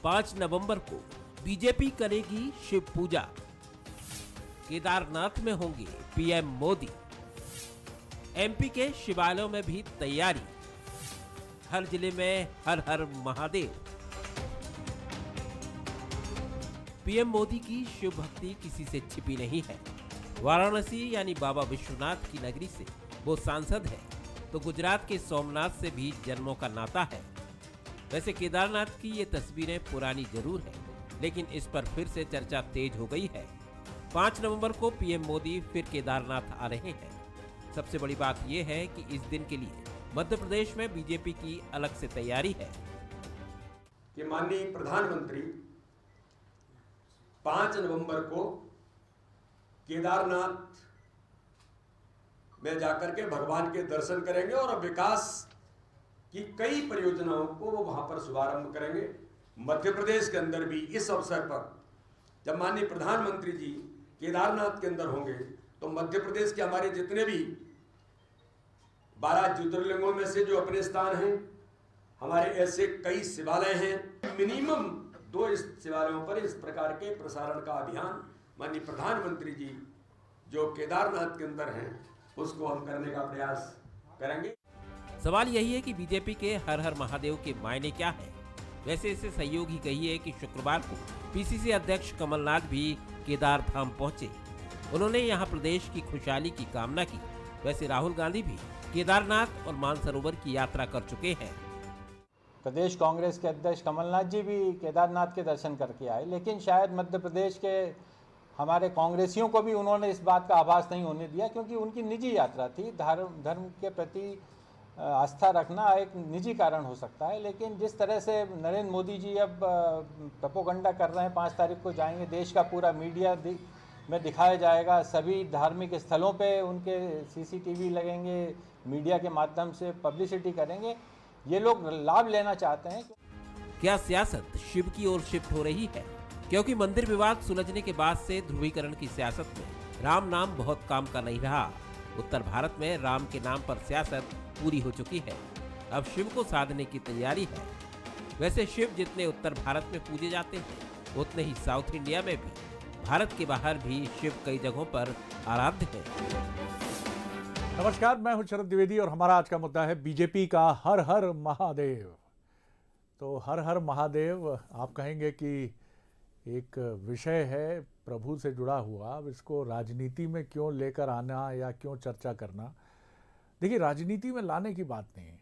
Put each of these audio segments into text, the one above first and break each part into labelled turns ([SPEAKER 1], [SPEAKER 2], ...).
[SPEAKER 1] 5 नवंबर को बीजेपी करेगी शिव पूजा। केदारनाथ में होंगे पीएम मोदी। एमपी के शिवालयों में भी तैयारी। हर जिले में हर हर महादेव। पीएम मोदी की शिव भक्ति किसी से छिपी नहीं है। वाराणसी यानी बाबा विश्वनाथ की नगरी से वो सांसद है, तो गुजरात के सोमनाथ से भी जन्मों का नाता है। वैसे केदारनाथ की ये तस्वीरें पुरानी जरूर है, लेकिन इस पर फिर से चर्चा तेज हो गई है। 5 नवंबर को पीएम मोदी फिर केदारनाथ आ रहे हैं। सबसे बड़ी बात यह है कि इस दिन के लिए मध्य प्रदेश में बीजेपी की अलग से तैयारी है
[SPEAKER 2] कि माननीय प्रधानमंत्री 5 नवंबर को केदारनाथ में जाकर के भगवान के दर्शन करेंगे और विकास की कई परियोजनाओं को वो वहां पर शुभारंभ करेंगे। मध्य प्रदेश के अंदर भी इस अवसर पर जब माननीय प्रधानमंत्री जी केदारनाथ के अंदर होंगे तो मध्य प्रदेश के हमारे जितने भी 12 ज्योतिर्लिंगों में से जो अपने स्थान हैं, हमारे ऐसे कई शिवालय हैं। मिनिमम 2 इस शिवालयों पर इस प्रकार के प्रसारण का अभियान माननीय प्रधानमंत्री जी जो केदारनाथ के अंदर हैं उसको हम करने का प्रयास करेंगे।
[SPEAKER 1] सवाल यही है कि बीजेपी के हर हर महादेव के मायने क्या है। वैसे इसे सहयोगी कहिए कि शुक्रवार को पीसीसी अध्यक्ष कमलनाथ भी केदार धाम पहुंचे। उन्होंने यहां प्रदेश की खुशहाली की कामना की। वैसे राहुल गांधी भी केदारनाथ और मानसरोवर की यात्रा कर चुके हैं।
[SPEAKER 3] प्रदेश कांग्रेस के अध्यक्ष कमलनाथ जी भी केदारनाथ के दर्शन करके आए, लेकिन शायद मध्य प्रदेश के हमारे कांग्रेसियों को भी उन्होंने इस बात का आभास नहीं होने दिया, क्योंकि उनकी निजी यात्रा थी। धर्म के प्रति आस्था रखना एक निजी कारण हो सकता है, लेकिन जिस तरह से नरेंद्र मोदी जी अब प्रोपेगेंडा कर रहे हैं, 5 तारीख को जाएंगे, देश का पूरा मीडिया में दिखाया जाएगा, सभी धार्मिक स्थलों पे उनके सीसीटीवी लगेंगे, मीडिया के माध्यम से पब्लिसिटी करेंगे। ये लोग लाभ लेना चाहते हैं।
[SPEAKER 1] क्या सियासत शिव की ओर शिफ्ट हो रही है? क्योंकि मंदिर विवाद सुलझने के बाद से ध्रुवीकरण की सियासत में राम नाम बहुत काम का नहीं रहा। उत्तर भारत में राम के नाम पर सियासत पूरी हो चुकी है। अब शिव को साधने की तैयारी है। वैसे शिव जितने उत्तर भारत में पूजे जाते हैं, उतने ही साउथ इंडिया में भी, भारत के बाहर भी शिव कई जगहों पर आराध्य है।
[SPEAKER 4] नमस्कार, मैं हूं शरद द्विवेदी और हमारा आज का मुद्दा है बीजेपी का हर हर महादेव। तो हर हर महादेव आप कहेंगे कि एक विषय है प्रभु से जुड़ा हुआ, अब इसको राजनीति में क्यों लेकर आना या क्यों चर्चा करना। देखिए, राजनीति में लाने की बात नहीं है।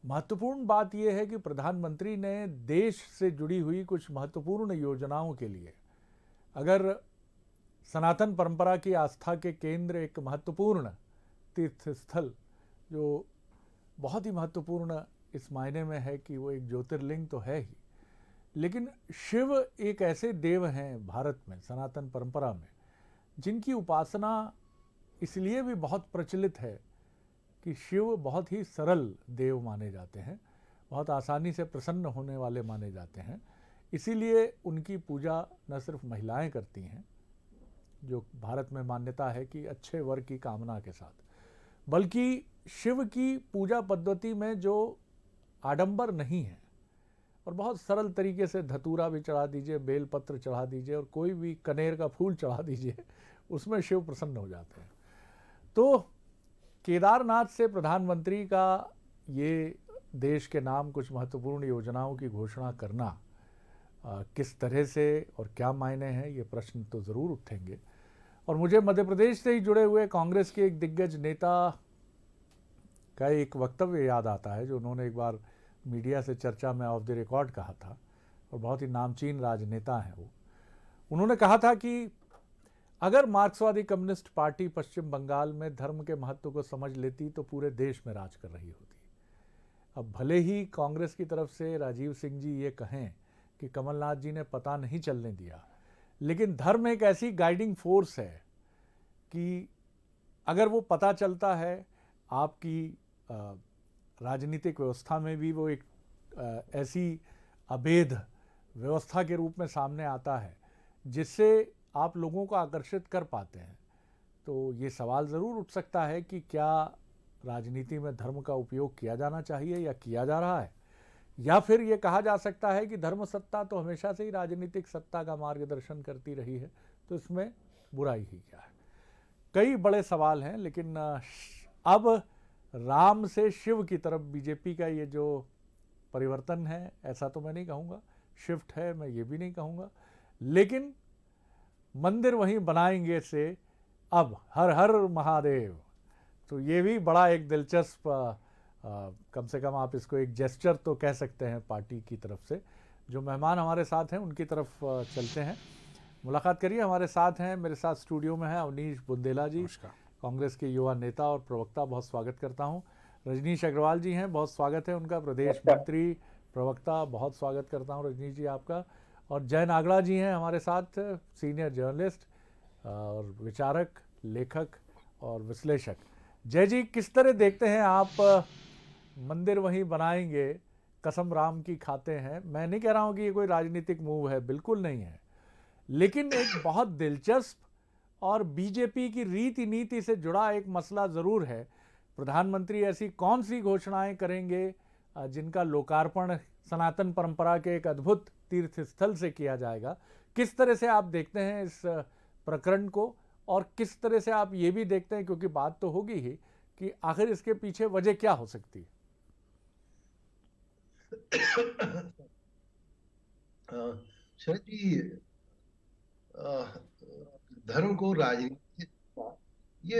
[SPEAKER 4] महत्वपूर्ण बात यह है कि प्रधानमंत्री ने देश से जुड़ी हुई कुछ महत्वपूर्ण योजनाओं के लिए, अगर सनातन परंपरा की आस्था के केंद्र एक महत्वपूर्ण तीर्थ स्थल जो बहुत ही महत्वपूर्ण इस मायने में है कि वो एक ज्योतिर्लिंग तो है ही, लेकिन शिव एक ऐसे देव हैं भारत में सनातन परंपरा में जिनकी उपासना इसलिए भी बहुत प्रचलित है कि शिव बहुत ही सरल देव माने जाते हैं, बहुत आसानी से प्रसन्न होने वाले माने जाते हैं। इसीलिए उनकी पूजा न सिर्फ महिलाएं करती हैं, जो भारत में मान्यता है कि अच्छे वर की कामना के साथ, बल्कि शिव की पूजा पद्धति में जो आडंबर नहीं है और बहुत सरल तरीके से धतूरा भी चढ़ा दीजिए, बेलपत्र चढ़ा दीजिए और कोई भी कनेर का फूल चढ़ा दीजिए, उसमें शिव प्रसन्न हो जाते हैं। तो केदारनाथ से प्रधानमंत्री का ये देश के नाम कुछ महत्वपूर्ण योजनाओं की घोषणा करना किस तरह से और क्या मायने हैं, ये प्रश्न तो ज़रूर उठेंगे। और मुझे मध्य प्रदेश से ही जुड़े हुए कांग्रेस के एक दिग्गज नेता का एक वक्तव्य याद आता है जो उन्होंने एक बार मीडिया से चर्चा में ऑफ द रिकॉर्ड कहा था, और बहुत ही नामचीन राजनेता हैं वो। उन्होंने कहा था कि अगर मार्क्सवादी कम्युनिस्ट पार्टी पश्चिम बंगाल में धर्म के महत्व को समझ लेती तो पूरे देश में राज कर रही होती। अब भले ही कांग्रेस की तरफ से राजीव सिंह जी ये कहें कि कमलनाथ जी ने पता नहीं चलने दिया, लेकिन धर्म एक ऐसी गाइडिंग फोर्स है कि अगर वो पता चलता है, आपकी राजनीतिक व्यवस्था में भी वो एक ऐसी अभेद व्यवस्था के रूप में सामने आता है जिससे आप लोगों को आकर्षित कर पाते हैं। तो ये सवाल ज़रूर उठ सकता है कि क्या राजनीति में धर्म का उपयोग किया जाना चाहिए या किया जा रहा है, या फिर ये कहा जा सकता है कि धर्म सत्ता तो हमेशा से ही राजनीतिक सत्ता का मार्गदर्शन करती रही है, तो इसमें बुराई ही क्या है? कई बड़े सवाल हैं, लेकिन अब राम से शिव की तरफ बीजेपी का ये जो परिवर्तन है, ऐसा तो मैं नहीं कहूँगा, शिफ्ट है मैं ये भी नहीं कहूँगा, लेकिन मंदिर वहीं बनाएंगे से अब हर हर महादेव, तो ये भी बड़ा एक दिलचस्प कम से कम आप इसको एक जेस्चर तो कह सकते हैं पार्टी की तरफ से। जो मेहमान हमारे साथ हैं उनकी तरफ चलते हैं, मुलाकात करिए। हमारे साथ हैं, मेरे साथ स्टूडियो में है अवनीश बुंदेला जी, कांग्रेस के युवा नेता और प्रवक्ता, बहुत स्वागत करता हूं। रजनीश अग्रवाल जी हैं, बहुत स्वागत है उनका, प्रदेश मंत्री प्रवक्ता, बहुत स्वागत करता हूं रजनीश जी आपका। और जय नागड़ा जी हैं हमारे साथ, सीनियर जर्नलिस्ट और विचारक, लेखक और विश्लेषक। जय जी, किस तरह देखते हैं आप मंदिर वहीं बनाएंगे, कसम राम की खाते हैं? मैं नहीं कह रहा हूं कि ये कोई राजनीतिक मूव है, बिल्कुल नहीं है, लेकिन एक बहुत दिलचस्प और बीजेपी की रीति नीति से जुड़ा एक मसला ज़रूर है। प्रधानमंत्री ऐसी कौन सी घोषणाएं करेंगे जिनका लोकार्पण सनातन परंपरा के एक अद्भुत तीर्थ स्थल से किया जाएगा? किस तरह से आप देखते हैं इस प्रकरण को, और किस तरह से आप ये भी देखते हैं, क्योंकि बात तो होगी ही, कि आखिर इसके पीछे वजह क्या हो सकती है?
[SPEAKER 5] शरद जी, धर्म को राजनीति, ये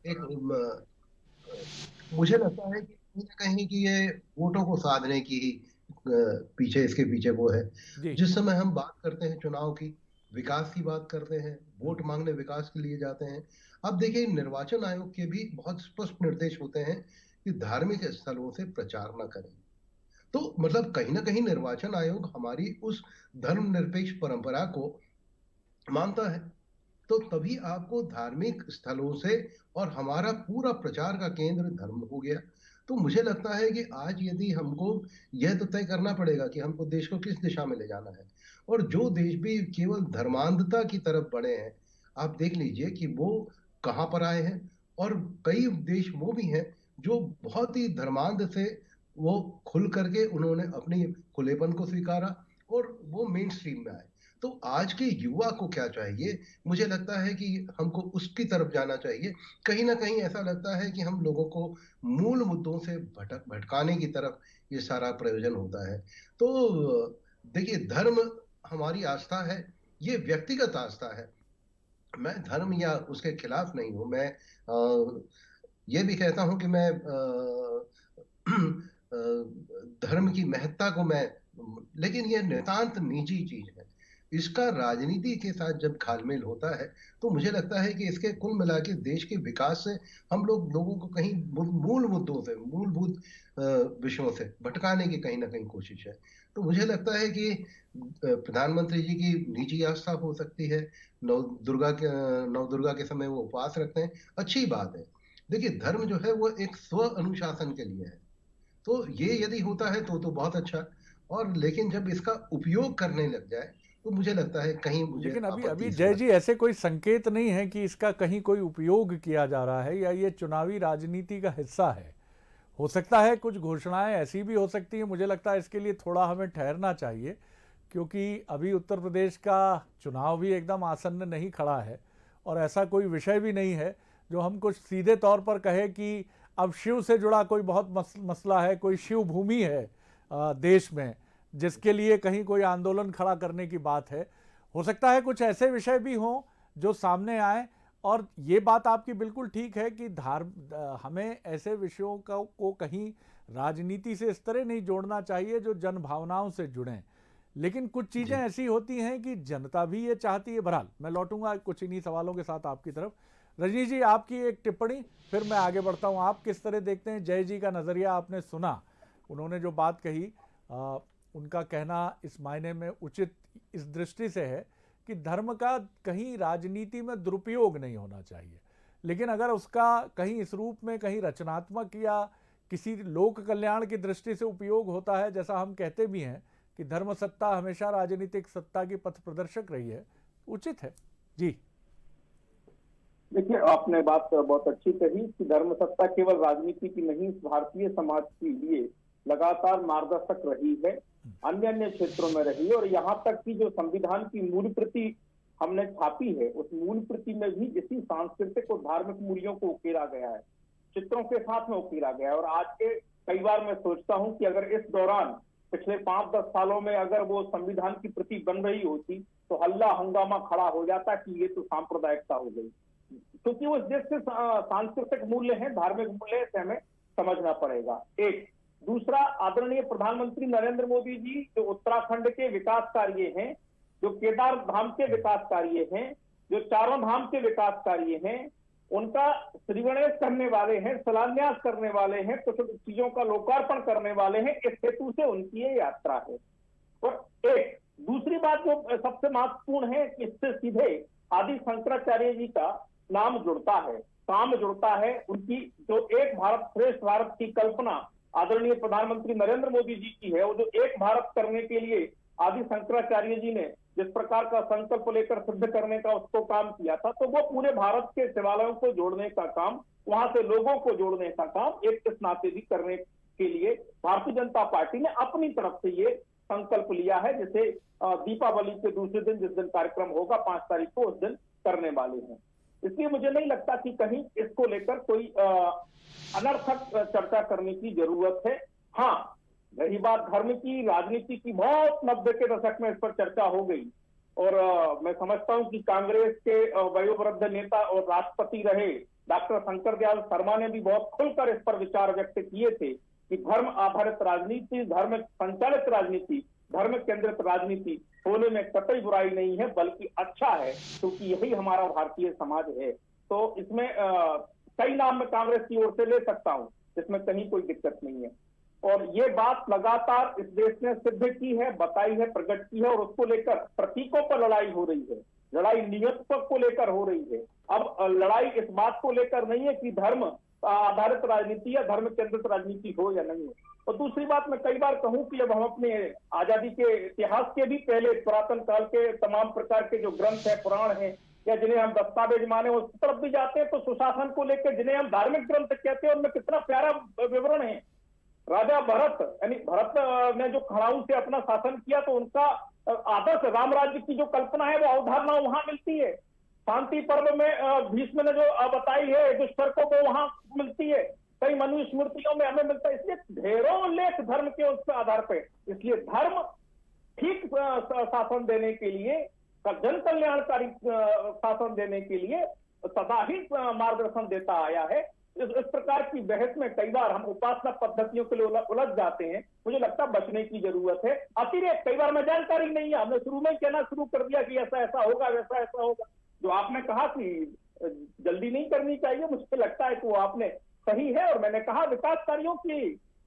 [SPEAKER 5] एक मुझे लगता है कि कहीं ना कहीं कि ये वोटों को साधने की ही पीछे, इसके पीछे वो है। जिस समय हम बात करते हैं चुनाव की, विकास की बात करते हैं, वोट मांगने विकास के लिए जाते हैं। अब देखिए, निर्वाचन आयोग के भी बहुत स्पष्ट निर्देश होते हैं कि धार्मिक स्थलों से प्रचार न करें। तो मतलब कहीं ना कहीं निर्वाचन आयोग हमारी उस धर्मनिरपेक्ष परंपरा को मानता है, तो तभी आपको धार्मिक स्थलों से, और हमारा पूरा प्रचार का केंद्र धर्म हो गया। तो मुझे लगता है कि आज यदि हमको यह तो तय करना पड़ेगा कि हमको देश को किस दिशा में ले जाना है, और जो देश भी केवल धर्मांधता की तरफ बढ़े हैं, आप देख लीजिए कि वो कहां पर आए हैं। और कई देश वो भी हैं जो बहुत ही धर्मांध से वो खुल करके उन्होंने अपनी खुलेपन को स्वीकारा और वो मेन स्ट्रीम में आए। तो आज के युवा को क्या चाहिए? मुझे लगता है कि हमको उसकी तरफ जाना चाहिए। कहीं ना कहीं ऐसा लगता है कि हम लोगों को मूल मुद्दों से भटकाने की तरफ ये सारा प्रयोजन होता है। तो देखिए, धर्म हमारी आस्था है, ये व्यक्तिगत आस्था है। मैं धर्म या उसके खिलाफ नहीं हूं। मैं ये भी कहता हूं कि मैं धर्म की महत्ता को मैं, लेकिन ये नितांत निजी चीज है। इसका राजनीति के साथ जब घालमेल होता है, तो मुझे लगता है कि इसके कुल मिला के देश के विकास से हम लोगों को कहीं मूल मुद्दों से, मूलभूत विषयों से भटकाने की कहीं ना कहीं कोशिश है। तो मुझे लगता है कि प्रधानमंत्री जी की निजी आस्था हो सकती है, नवदुर्गा के समय वो उपवास रखते हैं, अच्छी बात है। देखिए, धर्म जो है वो एक स्व अनुशासन के लिए है, तो ये यदि होता है तो बहुत अच्छा। और लेकिन जब इसका उपयोग करने लग जाए तो मुझे लगता है कहीं मुझे,
[SPEAKER 4] लेकिन अभी जय जी ऐसे कोई संकेत नहीं है कि इसका कहीं कोई उपयोग किया जा रहा है या ये चुनावी राजनीति का हिस्सा है। हो सकता है कुछ घोषणाएं ऐसी भी हो सकती हैं, मुझे लगता है इसके लिए थोड़ा हमें ठहरना चाहिए, क्योंकि अभी उत्तर प्रदेश का चुनाव भी एकदम आसन्न नहीं खड़ा है, और ऐसा कोई विषय भी नहीं है जो हम कुछ सीधे तौर पर कहे कि अब शिव से जुड़ा कोई बहुत मसला है, कोई शिव भूमि है देश में जिसके लिए कहीं कोई आंदोलन खड़ा करने की बात है। हो सकता है कुछ ऐसे विषय भी हों जो सामने आए, और ये बात आपकी बिल्कुल ठीक है कि हमें ऐसे विषयों को कहीं राजनीति से इस तरह नहीं जोड़ना चाहिए जो जन भावनाओं से जुड़ें। लेकिन कुछ चीज़ें ऐसी होती हैं कि जनता भी ये चाहती है। बहरहाल मैं लौटूंगा कुछ इन्हीं सवालों के साथ आपकी तरफ। रजनीश जी, आपकी एक टिप्पणी, फिर मैं आगे बढ़ता हूँ। आप किस तरह देखते हैं? जय जी का नज़रिया आपने सुना, उन्होंने जो बात कही, उनका कहना इस मायने में उचित इस दृष्टि से है कि धर्म का कहीं राजनीति में दुरुपयोग नहीं होना चाहिए, लेकिन अगर उसका कहीं इस रूप में कहीं रचनात्मक या किसी लोक कल्याण की दृष्टि से उपयोग होता है, जैसा हम कहते भी हैं कि धर्म सत्ता हमेशा राजनीतिक सत्ता की पथ प्रदर्शक रही है, उचित है। जी
[SPEAKER 6] देखिए, आपने बात बहुत अच्छी कही कि धर्म सत्ता केवल राजनीति की नहीं, भारतीय समाज के लिए लगातार मार्गदर्शक रही है, अन्य अन्य क्षेत्रों में रही है, और यहाँ तक कि जो संविधान की मूल प्रति हमने छापी है, उस मूल प्रति में भी इसी सांस्कृतिक और धार्मिक मूल्यों को उकेरा गया है, चित्रों के साथ में उकेरा गया है। और आज के कई बार मैं सोचता हूं कि अगर इस दौरान पिछले 5-10 सालों में अगर वो संविधान की प्रति बन रही होती तो हल्ला हंगामा खड़ा हो जाता कि ये तो सांप्रदायिकता हो गई, क्योंकि वो देश के सांस्कृतिक मूल्य हैं, धार्मिक मूल्य से हमें समझना पड़ेगा। एक दूसरा, आदरणीय प्रधानमंत्री नरेंद्र मोदी जी जो उत्तराखंड के विकास कार्य हैं, जो केदार धाम के विकास कार्य हैं, जो चारों धाम के विकास कार्य हैं, उनका श्रीगणेश करने वाले हैं, शिलान्यास करने वाले हैं, कुछ चीजों का लोकार्पण करने वाले हैं, इस हेतु से उनकी ये यात्रा है। और एक दूसरी बात जो सबसे महत्वपूर्ण है कि इससे सीधे आदि शंकराचार्य जी का नाम जुड़ता है, काम जुड़ता है। उनकी जो एक भारत श्रेष्ठ भारत की कल्पना आदरणीय प्रधानमंत्री नरेंद्र मोदी जी की है, वो जो एक भारत करने के लिए आदि शंकराचार्य जी ने जिस प्रकार का संकल्प लेकर सिद्ध करने का उसको काम किया था, तो वो पूरे भारत के शिवालयों को जोड़ने का काम, वहां से लोगों को जोड़ने का काम एक इस नाते भी करने के लिए भारतीय जनता पार्टी ने अपनी तरफ से ये संकल्प लिया है, जिसे दीपावली के दूसरे दिन जिस दिन कार्यक्रम होगा 5 तारीख को, उस दिन करने वाले हैं। इसलिए मुझे नहीं लगता कि कहीं इसको लेकर कोई अनर्थक चर्चा करने की जरूरत है। हाँ, रही बात धर्म की, राजनीति की, बहुत 90 के दशक में इस पर चर्चा हो गई, और मैं समझता हूं कि कांग्रेस के वयोवृद्ध नेता और राष्ट्रपति रहे डॉक्टर शंकर दयाल शर्मा ने भी बहुत खुलकर इस पर विचार व्यक्त किए थे कि धर्म आधारित राजनीति, धर्म संचालित राजनीति, धर्म केंद्रित राजनीति होने में कतई बुराई नहीं है, बल्कि अच्छा है, क्योंकि यही हमारा भारतीय समाज है। तो इसमें कई नाम मैं कांग्रेस की ओर से ले सकता हूं, इसमें कहीं कोई दिक्कत नहीं है। और ये बात लगातार इस देश ने सिद्ध की है, बताई है, प्रकट की है, और उसको लेकर प्रतीकों पर लड़ाई हो रही है, लड़ाई नियत को लेकर हो रही है। अब लड़ाई इस बात को लेकर नहीं है कि धर्म आधारित राजनीति या धर्म केंद्रित राजनीति हो या नहीं हो। और दूसरी बात मैं कई बार कहूं कि जब हम अपने आजादी के इतिहास के भी पहले पुरातन काल के तमाम प्रकार के जो ग्रंथ है, पुराण है, या जिन्हें हम दस्तावेज माने, उस तरफ भी जाते हैं तो सुशासन को लेकर जिन्हें हम धार्मिक ग्रंथ कहते हैं, उनमें कितना प्यारा विवरण है। राजा भरत, यानी भरत ने जो खड़ाऊ से अपना शासन किया, तो उनका आदर्श राम राज्य की जो कल्पना है वो अवधारणा वहां मिलती है। शांति पर्व में भीष्म ने जो बताई है दुष्कर्म को वहां मिलती है, कई मनुस्मृतियों में हमें मिलता है। इसलिए ढेरों उल्लेख धर्म के उस आधार पर, इसलिए धर्म ठीक शासन देने के लिए, जन कल्याणकारी शासन देने के लिए सदा ही मार्गदर्शन देता आया है। इस प्रकार की बहस में कई बार हम उपासना पद्धतियों के लिए उलझ जाते हैं, मुझे लगता है बचने की जरूरत है। अतिरेक, कई बार में जानकारी नहीं है, हमने शुरू में कहना शुरू कर दिया कि ऐसा ऐसा होगा, वैसा ऐसा होगा। जो आपने कहा कि जल्दी नहीं करनी चाहिए, मुझे लगता है कि वो आपने सही है। और मैंने कहा विकास कार्यों की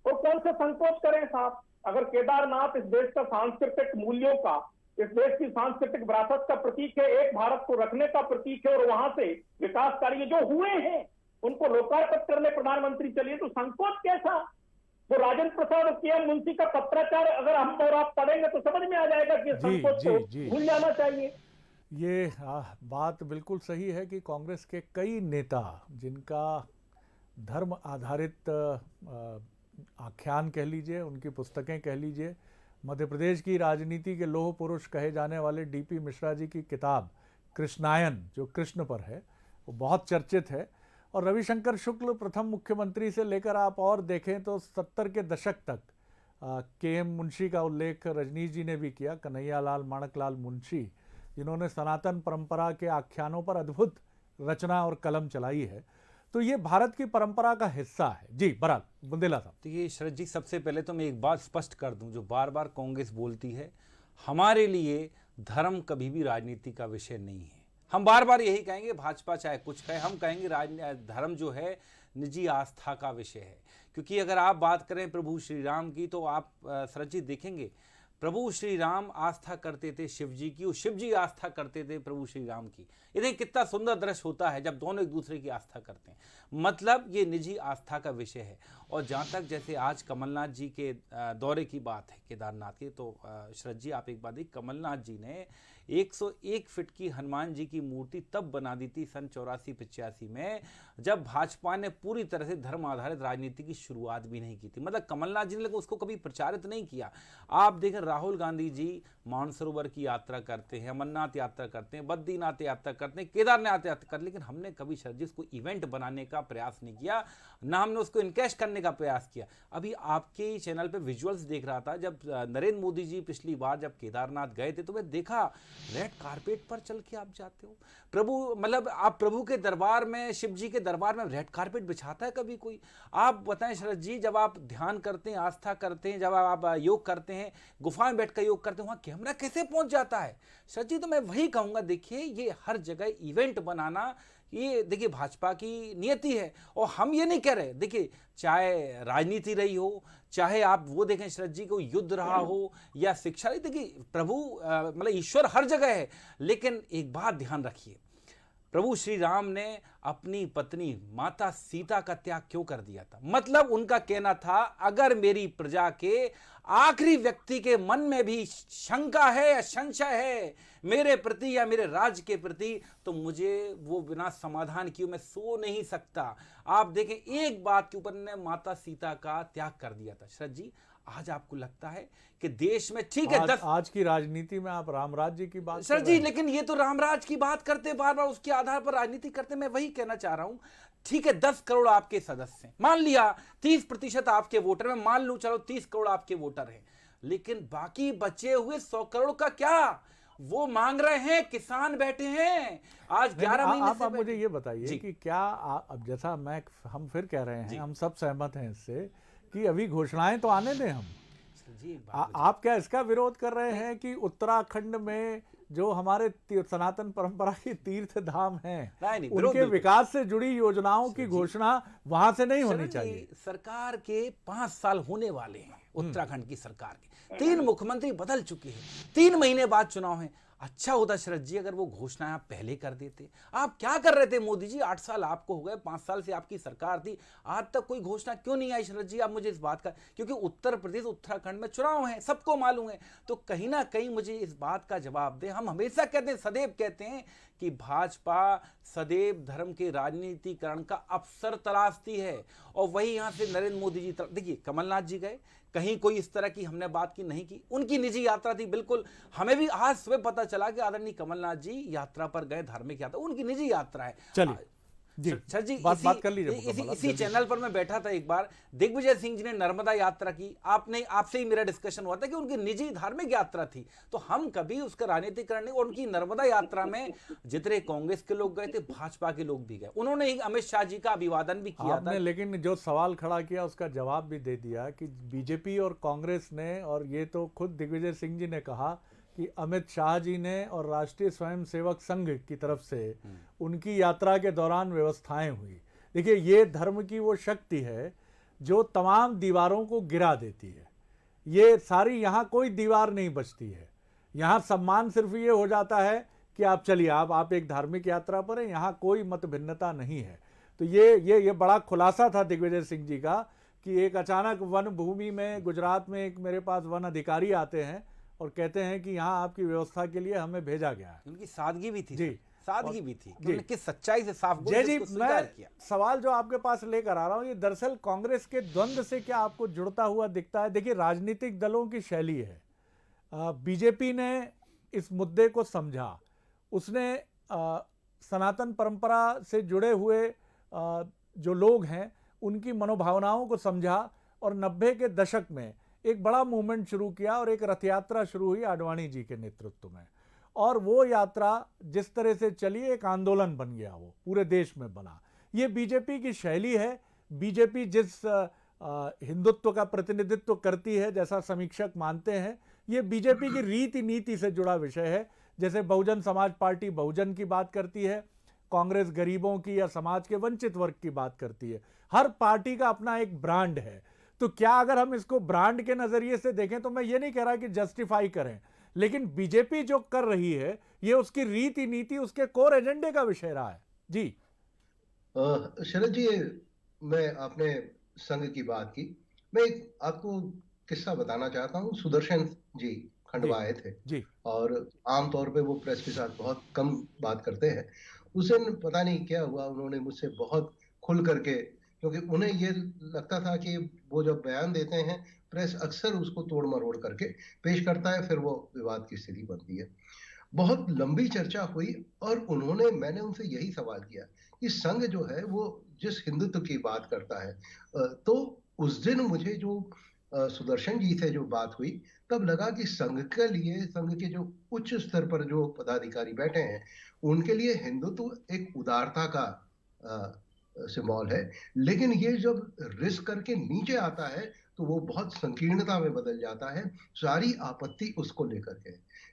[SPEAKER 6] और कौन से संकोच करें साहब। अगर केदारनाथ इस देश का सांस्कृतिक मूल्यों का, इस देश की सांस्कृतिक विरासत का प्रतीक है, एक भारत को रखने का प्रतीक है, और वहां से विकास कार्य जो हुए हैं उनको लोकार्पित करने प्रधानमंत्री चलिए, तो संकोच कैसा। वो राजेंद्र प्रसाद और के.एम. मुंशी का पत्राचार अगर हम और आप पढ़ेंगे तो समझ में आ जाएगा कि संकोच को भूल जाना चाहिए।
[SPEAKER 4] ये बात बिल्कुल सही है कि कांग्रेस के कई नेता, जिनका धर्म आधारित आख्यान कह लीजिए, उनकी पुस्तकें कह लीजिए, मध्य प्रदेश की राजनीति के लौह पुरुष कहे जाने वाले डी.पी. मिश्रा जी की किताब कृष्णायन, जो कृष्ण पर है, वो बहुत चर्चित है। और रविशंकर शुक्ल प्रथम मुख्यमंत्री से लेकर आप और देखें तो 70 के दशक तक के.एम. मुंशी का उल्लेख रजनीश जी ने भी किया, कन्हैयालाल माणकलाल मुंशी, जिन्होंने सनातन परंपरा के आख्यानों पर अद्भुत रचना और कलम चलाई है। तो ये भारत की परंपरा का हिस्सा है। जी बहरहाल बुंदेला साहब।
[SPEAKER 7] तो ये शरद जी, सबसे पहले तो मैं एक बात स्पष्ट कर दूं, जो बार बार कांग्रेस बोलती है, हमारे लिए धर्म कभी भी राजनीति का विषय नहीं है। हम बार बार यही कहेंगे, भाजपा चाहे कुछ कहे, हम कहेंगे धर्म जो है निजी आस्था का विषय है। क्योंकि अगर आप बात करें प्रभु श्री राम की, तो आप शरद जी देखेंगे प्रभु श्री राम आस्था करते थे शिव जी की और शिव जी आस्था करते थे प्रभु श्री राम की। ये देखिए कितना सुंदर दृश्य होता है जब दोनों एक दूसरे की आस्था करते हैं। मतलब ये निजी आस्था का विषय है। और जहाँ तक जैसे आज कमलनाथ जी के दौरे की बात है केदारनाथ की, तो शरद जी आप एक बात देखिए, कमलनाथ जी ने 101 फीट की हनुमान जी की मूर्ति तब बना दी थी सन 84-85 में, जब भाजपा ने पूरी तरह से धर्म आधारित राजनीति की शुरुआत भी नहीं की थी। मतलब कमलनाथ जी ने उसको कभी प्रचारित नहीं किया। आप देखें राहुल गांधी जी मानसरोवर की यात्रा करते हैं, अमरनाथ यात्रा करते हैं, बद्रीनाथ यात्रा करते हैं, केदारनाथ यात्रा करते हैं, लेकिन हमने कभी शरद जी उसको इवेंट बनाने का प्रयास नहीं किया, ना हमने उसको इनकैश करने का प्रयास किया। अभी आपके ही चैनल पे विजुअल्स देख रहा था, जब नरेंद्र मोदी जी पिछली बार जब केदारनाथ गए थे तो मैं देखा रेड कारपेट पर चल के आप जाते हो। प्रभु मतलब आप प्रभु के दरबार में, शिव जी के दरबार में रेड कारपेट बिछाता है कभी कोई? आप बताएं शरद जी, जब आप ध्यान करते हैं, आस्था करते हैं, जब आप योग करते हैं, गुफा में बैठ कर योग करते हैं, वहां कैमरा कैसे पहुंच जाता है? शरद जी तो मैं वही कहूंगा, देखिए ये हर जगह इवेंट बनाना, ये देखिए भाजपा की नियति है। और हम ये नहीं कह रहे, देखिए चाहे राजनीति रही हो, चाहे आप वो देखें शरद जी को युद्ध रहा हो या शिक्षा रही, देखिए प्रभु मतलब ईश्वर हर जगह है। लेकिन एक बात ध्यान रखिए, प्रभु श्री राम ने अपनी पत्नी माता सीता का त्याग क्यों कर दिया था? मतलब उनका कहना था अगर मेरी प्रजा के आखिरी व्यक्ति के मन में भी शंका है या संशय है मेरे प्रति या मेरे राज्य के प्रति, तो मुझे वो बिना समाधान किए मैं सो नहीं सकता। आप देखें एक बात के ऊपर ने माता सीता का त्याग कर दिया था। शरद जी आज आपको लगता है कि देश में ठीक है
[SPEAKER 4] आज की राजनीति में आप राम राज्य की बात
[SPEAKER 7] सर जी, लेकिन ये तो रामराज की बात करते बार बार, उसके आधार पर राजनीति करते। मैं वही कहना चाह रहा हूं, ठीक है 10 करोड़ आपके सदस्य हैं, मान लिया 30% आपके वोटर, मैं मान लूं चलो 30 करोड़ आपके वोटर हैं, लेकिन बाकी बचे हुए 100 करोड़ का क्या? वो मांग रहे हैं, किसान बैठे हैं आज 11 महीने से।
[SPEAKER 4] आप मुझे ये बताइए कि क्या अब जैसा हम फिर कह रहे हैं, हम सब सहमत हैं इससे कि अभी घोषणाएं तो आने दें हम। आप क्या इसका विरोध कर रहे हैं कि उत्तराखंड में जो हमारे सनातन परंपरा के तीर्थ धाम हैं उनके विकास से जुड़ी योजनाओं की घोषणा वहां से नहीं होनी चाहिए?
[SPEAKER 7] सरकार के 5 साल होने वाले हैं, उत्तराखंड की सरकार के 3 मुख्यमंत्री बदल चुके हैं, 3 महीने बाद चुनाव है। अच्छा होता शरद जी अगर वो घोषणाएं आप पहले कर देते। आप क्या कर रहे थे मोदी जी? 8 साल आपको हो गए, 5 साल से आपकी सरकार थी, आज तक कोई घोषणा क्यों नहीं आई शरद जी? आप मुझे इस बात का, क्योंकि उत्तर प्रदेश उत्तराखंड में चुनाव है, सबको मालूम है, तो कहीं ना कहीं मुझे इस बात का जवाब दें। हम हमेशा कहते हैं, सदैव कहते हैं कि भाजपा सदैव धर्म के राजनीतिकरण का अवसर तलाशती है, और वही यहां से नरेंद्र मोदी जी देखिए कमलनाथ जी गए, कहीं कोई इस तरह की हमने बात की नहीं की, उनकी निजी यात्रा थी। बिल्कुल हमें भी आज सुबह पता चला कि आदरणीय कमलनाथ जी यात्रा पर गए, धार्मिक यात्रा, उनकी निजी यात्रा है।
[SPEAKER 4] चलिए जी,
[SPEAKER 7] सर जी
[SPEAKER 4] बात कर लीजिए।
[SPEAKER 7] इसी चैनल पर मैं बैठा था एक बार, दिग्विजय सिंह जी ने नर्मदा यात्रा की, आपसे ही मेरा डिस्कशन हुआ था कि उनकी निजी धार्मिक यात्रा थी, तो हम कभी उसका राजनीतिकरण नहीं। और उनकी नर्मदा यात्रा में जितने कांग्रेस के लोग गए थे, भाजपा के लोग भी गए, उन्होंने ही अमित शाह जी का अभिवादन भी किया था।
[SPEAKER 4] लेकिन जो सवाल खड़ा किया उसका जवाब भी दे दिया कि बीजेपी और कांग्रेस ने, और ये तो खुद दिग्विजय सिंह जी ने कहा कि अमित शाह जी ने और राष्ट्रीय स्वयंसेवक संघ की तरफ से उनकी यात्रा के दौरान व्यवस्थाएं हुई। देखिए ये धर्म की वो शक्ति है जो तमाम दीवारों को गिरा देती है। ये सारी, यहाँ कोई दीवार नहीं बचती है, यहाँ सम्मान सिर्फ ये हो जाता है कि आप चलिए, आप एक धार्मिक यात्रा पर हैं, यहाँ कोई मत भिन्नता नहीं है। तो ये बड़ा खुलासा था दिग्विजय सिंह जी का कि एक अचानक वन भूमि में गुजरात में एक मेरे पास वन अधिकारी आते हैं और कहते हैं कि यहाँ आपकी व्यवस्था के लिए हमें भेजा गया है।
[SPEAKER 7] उनकी सादगी भी थी
[SPEAKER 4] जी,
[SPEAKER 7] सादगी भी थी, उन्होंने किस सच्चाई से साफ
[SPEAKER 4] जय जी। मैं सवाल जो आपके पास लेकर आ रहा हूँ, ये दरअसल कांग्रेस के द्वंद्व से क्या आपको जुड़ता हुआ दिखता है? देखिए राजनीतिक दलों की शैली है, बीजेपी ने इस मुद्दे को समझा, उसने सनातन परंपरा से जुड़े हुए जो लोग हैं उनकी मनोभावनाओं को समझा, और 90 के दशक में एक बड़ा मूवमेंट शुरू किया और एक रथ यात्रा शुरू हुई आडवाणी जी के नेतृत्व में, और वो यात्रा जिस तरह से चली एक आंदोलन बन गया, वो पूरे देश में बना। ये बीजेपी की शैली है। बीजेपी जिस हिंदुत्व का प्रतिनिधित्व करती है, जैसा समीक्षक मानते हैं, ये बीजेपी की रीति नीति से जुड़ा विषय है। जैसे बहुजन समाज पार्टी बहुजन की बात करती है, कांग्रेस गरीबों की या समाज के वंचित वर्ग की बात करती है। हर पार्टी का अपना एक ब्रांड है। तो क्या अगर हम इसको ब्रांड के नजरिए से देखें तो मैं ये नहीं कह रहा कि जस्टिफाई करें, लेकिन बीजेपी जो कर रही है ये उसकी रीति नीति, उसके कोर एजेंडे का विषय रहा है। जी
[SPEAKER 5] शरद जी, मैं आपने संघ की बात की, मैं एक आपको किस्सा बताना चाहता हूँ। सुदर्शन जी खंडवा आए थे
[SPEAKER 4] जी। और
[SPEAKER 5] आमतौर पे वो प्रेस के साथ बहुत कम बात करते हैं। उस दिन पता नहीं क्या हुआ, उन्होंने मुझसे बहुत खुल करके, क्योंकि उन्हें ये लगता था कि वो जब बयान देते हैं प्रेस अक्सर उसको तोड़ मरोड़ करके पेश करता है, फिर वो विवाद की स्थिति बनती है। बहुत लंबी चर्चा हुई और मैंने उनसे यही सवाल किया कि संघ जो है वो जिस हिंदुत्व की बात करता है, तो उस दिन मुझे जो सुदर्शन जी से जो बात हुई तब लगा कि संघ के लिए, संघ के जो उच्च स्तर पर जो पदाधिकारी बैठे हैं उनके लिए हिंदुत्व एक उदारता का सिंबल है, लेकिन ये जब रिस्क करके नीचे आता है तो वो बहुत संकीर्णता में बदल जाता है। सारी आपत्ति उसको लेकर के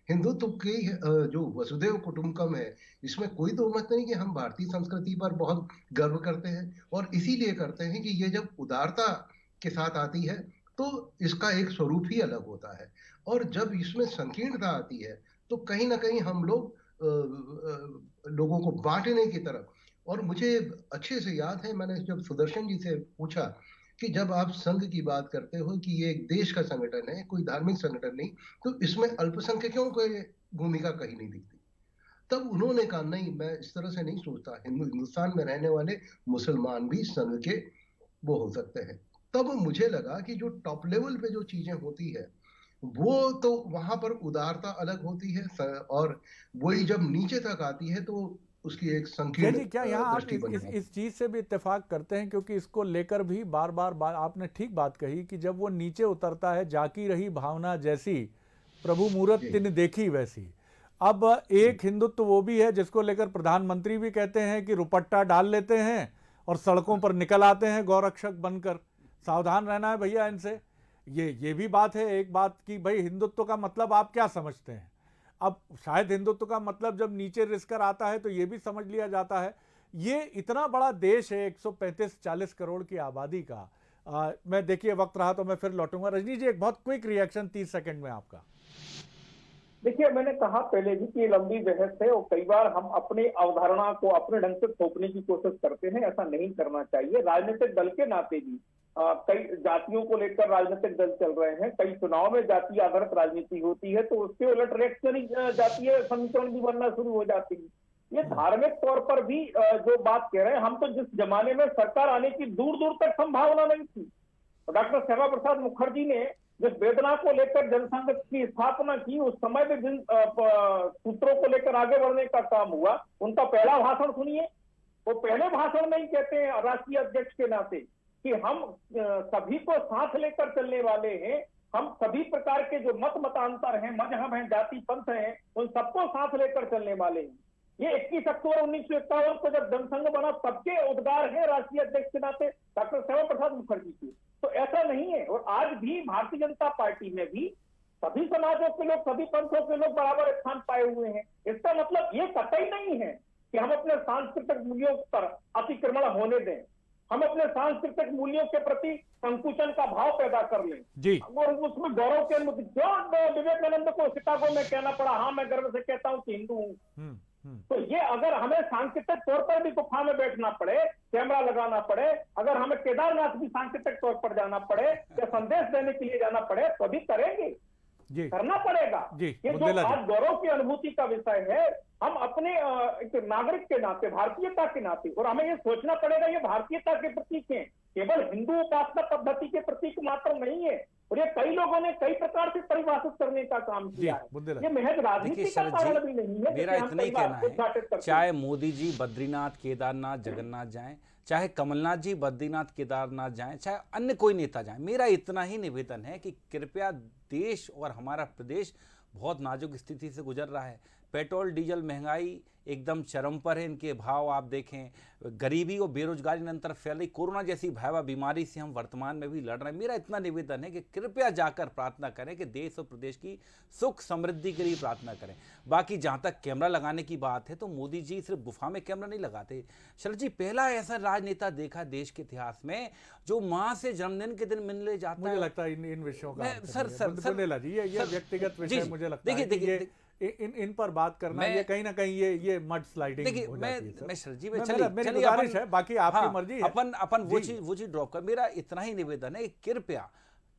[SPEAKER 5] हिंदुत्व की जो वसुधैव कुटुंबकम है, इसमें कोई दो मत नहीं कि हम भारतीय संस्कृति पर बहुत गर्व करते हैं और इसीलिए करते हैं कि ये जब उदारता के साथ आती है तो इसका एक स्वरूप ही अलग होता है, और जब इसमें संकीर्णता आती है तो कहीं ना कहीं हम लोग लोगों को बांटने की तरफ। और मुझे अच्छे से याद है, मैंने जब सुदर्शन जी से पूछा कि जब आप संघ की बात करते हो कि ये एक देश का संगठन है, कोई धार्मिक संगठन नहीं, तो इसमें अल्पसंख्यकों की भूमिका कहीं नहीं दिखती। तब उन्होंने कहा नहीं, मैं इस तरह से नहीं सोचता, हिंदुस्तान में रहने वाले मुसलमान भी संघ के वो हो सकते हैं। तब मुझे लगा कि जो टॉप लेवल पे जो चीजें होती है वो तो वहां पर उदारता अलग होती है, और वही जब नीचे तक आती है तो उसकी एक संकीर्ण
[SPEAKER 4] क्या यहाँ आप इस चीज से भी इत्तेफाक करते हैं, क्योंकि इसको लेकर भी बार बार आपने ठीक बात कही कि जब वो नीचे उतरता है, जाकी रही भावना जैसी प्रभु मूरत तिन देखी वैसी। अब एक हिंदुत्व वो भी है जिसको लेकर प्रधानमंत्री भी कहते हैं कि रुपट्टा डाल लेते हैं और सड़कों पर निकल आते हैं गौरक्षक बनकर, सावधान रहना है भैया इनसे। ये भी बात है एक बात कि भाई हिंदुत्व का मतलब आप क्या समझते हैं। अब शायद हिंदुत्व का मतलब जब नीचे रिसकर आता है तो ये भी समझ लिया जाता है। ये इतना बड़ा देश है 135-40 करोड़ की आबादी का। मैं देखिए वक्त रहा तो मैं फिर लौटूंगा। रजनी जी एक बहुत क्विक रिएक्शन 30 सेकंड में आपका।
[SPEAKER 6] देखिए, मैंने कहा पहले भी कि ये लंबी बहस है और कई बार हम अपनी अवधारणा को अपने ढंग से थोपने की कोशिश करते हैं, ऐसा नहीं करना चाहिए। राजनीतिक दल के नाते भी कई जातियों को लेकर राजनीतिक दल चल रहे हैं, कई चुनाव में जातीय आधारित राजनीति होती है तो उसके उलट रिएक्शनरी जातीय समीकरण भी बनना शुरू हो जाती है। ये धार्मिक तौर पर भी जो बात कह रहे हैं, हम तो जिस जमाने में सरकार आने की दूर दूर तक संभावना नहीं थी, डॉक्टर श्यामा प्रसाद मुखर्जी ने जिस वेदना को लेकर जनसंघ की स्थापना की, उस समय में जिन सूत्रों को लेकर आगे बढ़ने का काम हुआ, उनका पहला भाषण सुनिए। वो पहले भाषण में ही कहते हैं राष्ट्रीय अध्यक्ष के नाते कि हम सभी को साथ लेकर चलने वाले हैं, हम सभी प्रकार के जो मतांतर हैं, मजहब हैं, जाति पंथ हैं, उन सबको साथ लेकर चलने वाले हैं। ये 21 अक्टूबर 1951 को जब जनसंघ बना तब के उद्गार है राष्ट्रीय अध्यक्ष के नाते डॉक्टर श्यामा प्रसाद मुखर्जी की। तो ऐसा नहीं है, और आज भी भारतीय जनता पार्टी में भी सभी समाजों के लोग, सभी पंथों के लोग बराबर स्थान पाए हुए हैं। इसका मतलब ये कतई नहीं है कि हम अपने सांस्कृतिक मूल्यों पर अतिक्रमण होने दें, हम अपने सांस्कृतिक मूल्यों के प्रति संकुचन का भाव पैदा कर लें
[SPEAKER 4] जी,
[SPEAKER 6] और उसमें गौरव के अनुमति। जो विवेकानंद को शिकागो में कहना पड़ा, हाँ मैं गर्व से कहता हूँ कि हिंदू हूँ, तो ये अगर हमें सांस्कृतिक तौर पर भी गुफा में बैठना पड़े, कैमरा लगाना पड़े, अगर हमें केदारनाथ भी सांस्कृतिक तौर पर जाना पड़े या संदेश देने के लिए जाना पड़े तो भी करेंगे जी, करना पड़ेगा जी। ये जो आज गौरव की अनुभूति का विषय है, हम अपने एक नागरिक के नाते, भारतीयता के नाते, और हमें ये सोचना पड़ेगा ये भारतीयता के प्रतीक हैं, केवल हिंदू उपासना पद्धति के प्रतीक मात्र नहीं है। और ये कई लोगों ने कई प्रकार से परिभाषित करने का काम किया है। ये महज राजनीति का कारण भी नहीं है।
[SPEAKER 7] मेरा इतना ही कहना है, चाहे मोदी जी बद्रीनाथ, केदारनाथ, जगन्नाथ जाएं, चाहे कमलनाथ जी बद्रीनाथ, केदारनाथ जाएं, चाहे अन्य कोई नेता जाएं, मेरा इतना ही निवेदन है कि कृपया, देश और हमारा प्रदेश बहुत नाजुक स्थिति से गुजर रहा है। पेट्रोल डीजल महंगाई एकदम चरम पर है, इनके भाव आप देखें, गरीबी और बेरोजगारी निरंतर फैल रही, कोरोना जैसी भयावह बीमारी से हम वर्तमान में भी लड़ रहे हैं। मेरा इतना निवेदन है कि कृपया जाकर प्रार्थना करें कि देश और प्रदेश की सुख समृद्धि के लिए प्रार्थना करें। बाकी जहाँ तक कैमरा लगाने की बात है तो मोदी जी सिर्फ गुफा में कैमरा नहीं लगाते। शरद जी, पहला ऐसा राजनेता देखा देश के इतिहास में जो मां से जन्मदिन के दिन मिलने जाता है?
[SPEAKER 4] मुझे लगता है इन विषयों का
[SPEAKER 7] सर
[SPEAKER 4] बुंदेला जी, ये व्यक्तिगत विषय मुझे लगता है
[SPEAKER 7] देखिए
[SPEAKER 4] इन पर बात करना ये कहीं ना कहीं ये मड स्लाइडिंग हो जाती है।
[SPEAKER 7] मैं सर जी मैं
[SPEAKER 4] मेरी गुजारिश है, बाकी आपकी मर्जी है।
[SPEAKER 7] अपन वो चीज ड्रॉप कर, मेरा इतना ही निवेदन है, कृपया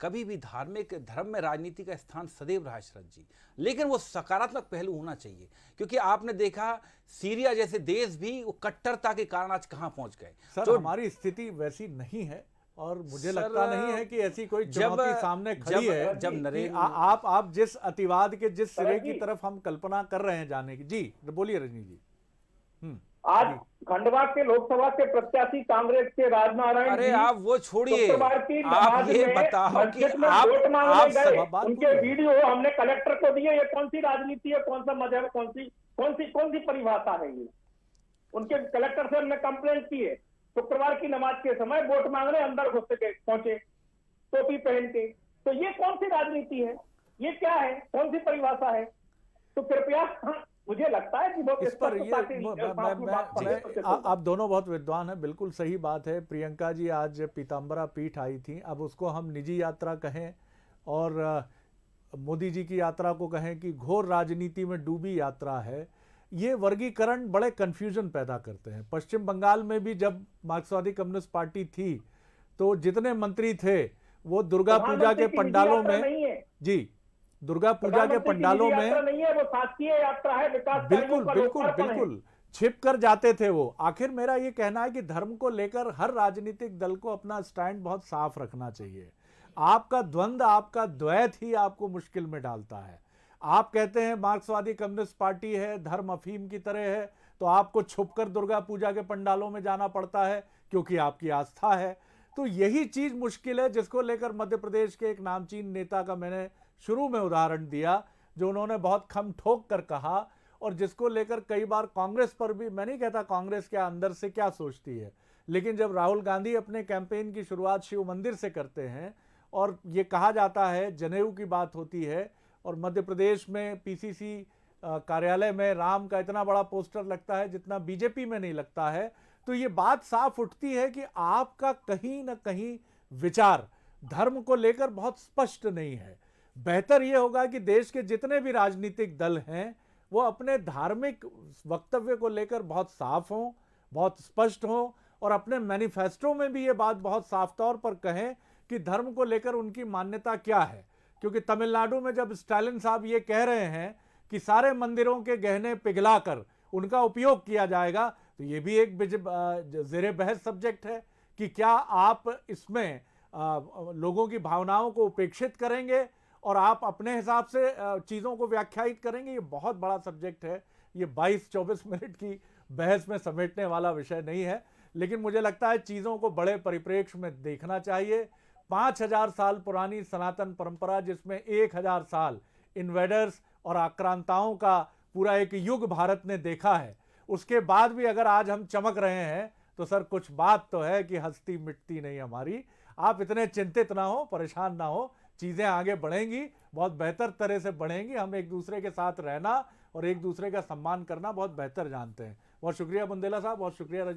[SPEAKER 7] कभी भी धर्म में राजनीति का स्थान सदैव रहा है शरद जी, लेकिन वो सकारात्मक पहलू होना चाहिए, क्योंकि आपने देखा सीरिया जैसे देश भी वो कट्टरता के कारण आज कहां पहुंच गए।
[SPEAKER 4] सर हमारी स्थिति वैसी नहीं है और मुझे लगता नहीं है कि ऐसी कोई चुनौती सामने खड़ी है जब आप जिस अतिवाद के जिस सिरे की तरफ हम कल्पना कर रहे हैं जाने की। जी बोलिए रजनी जी।
[SPEAKER 6] आज खंडवा के लोकसभा के प्रत्याशी कांग्रेस के राजनारायण,
[SPEAKER 7] अरे आप वो छोड़िए, आप ये बताओ कि
[SPEAKER 6] आप उनके वीडियो हमने कलेक्टर को दिए। ये कौन सी राजनीति है, कौन सा मजहब, कौन सी परिभाषा है ये? उनके कलेक्टर से हमने कंप्लेंट की है। शुक्रवार की नमाज के समय वोट मांगने अंदर घुस के पहुंचे टोपी पहन के। तो ये कौन सी राजनीति है, ये क्या है, कौन सी परिभाषा है? तो कृपया मुझे लगता है कि बहुत
[SPEAKER 4] इस पर आप दोनों बहुत विद्वान हैं, बिल्कुल सही बात है। प्रियंका जी आज पीताम्बरा पीठ आई थी, अब उसको हम निजी यात्रा कहें और मोदी जी की यात्रा को कहें कि घोर राजनीति में डूबी यात्रा है, ये वर्गीकरण बड़े कंफ्यूजन पैदा करते हैं। पश्चिम बंगाल में भी जब मार्क्सवादी कम्युनिस्ट पार्टी थी तो जितने मंत्री थे वो दुर्गा पूजा के पंडालों में, जी दुर्गा पूजा के पंडालों में
[SPEAKER 6] नहीं है, वो शासकीय यात्रा है, विकास
[SPEAKER 4] बिल्कुल छिप कर जाते थे वो। आखिर मेरा ये कहना है कि धर्म को लेकर हर राजनीतिक दल को अपना स्टैंड बहुत साफ रखना चाहिए। आपका द्वंद्व, आपका द्वैत ही आपको मुश्किल में डालता है। आप कहते हैं मार्क्सवादी कम्युनिस्ट पार्टी है, धर्म अफीम की तरह है, तो आपको छुपकर दुर्गा पूजा के पंडालों में जाना पड़ता है क्योंकि आपकी आस्था है। तो यही चीज मुश्किल है जिसको लेकर मध्य प्रदेश के एक नामचीन नेता का मैंने शुरू में उदाहरण दिया, जो उन्होंने बहुत खम ठोक कर कहा और जिसको लेकर कई बार कांग्रेस पर भी, मैं नहीं कहता कांग्रेस के अंदर से क्या सोचती है, लेकिन जब राहुल गांधी अपने कैंपेन की शुरुआत शिव मंदिर से करते हैं और ये कहा जाता है, जनेऊ की बात होती है और मध्य प्रदेश में पीसीसी कार्यालय में राम का इतना बड़ा पोस्टर लगता है जितना बीजेपी में नहीं लगता है, तो ये बात साफ उठती है कि आपका कहीं ना कहीं विचार धर्म को लेकर बहुत स्पष्ट नहीं है। बेहतर ये होगा कि देश के जितने भी राजनीतिक दल हैं वो अपने धार्मिक वक्तव्य को लेकर बहुत साफ हों, बहुत स्पष्ट हों और अपने मैनिफेस्टो में भी ये बात बहुत साफ तौर पर कहें कि धर्म को लेकर उनकी मान्यता क्या है। क्योंकि तमिलनाडु में जब स्टालिन साहब ये कह रहे हैं कि सारे मंदिरों के गहने पिघलाकर उनका उपयोग किया जाएगा, तो ये भी एक ज़ेरे बहस सब्जेक्ट है कि क्या आप इसमें लोगों की भावनाओं को उपेक्षित करेंगे और आप अपने हिसाब से चीज़ों को व्याख्यायित करेंगे। ये बहुत बड़ा सब्जेक्ट है, ये 22-24 मिनट की बहस में समेटने वाला विषय नहीं है, लेकिन मुझे लगता है चीज़ों को बड़े परिप्रेक्ष्य में देखना चाहिए। 5000 साल पुरानी सनातन परंपरा, जिसमें 1000 साल इन्वेडर्स और आक्रांताओं का पूरा एक युग भारत ने देखा है, उसके बाद भी अगर आज हम चमक रहे हैं तो सर कुछ बात तो है कि हस्ती मिटती नहीं हमारी। आप इतने चिंतित ना हो, परेशान ना हो, चीज़ें आगे बढ़ेंगी, बहुत बेहतर तरह से बढ़ेंगी। हम एक दूसरे के साथ रहना और एक दूसरे का सम्मान करना बहुत बेहतर जानते हैं। बहुत शुक्रिया बुंदेला साहब, बहुत शुक्रिया रजनी।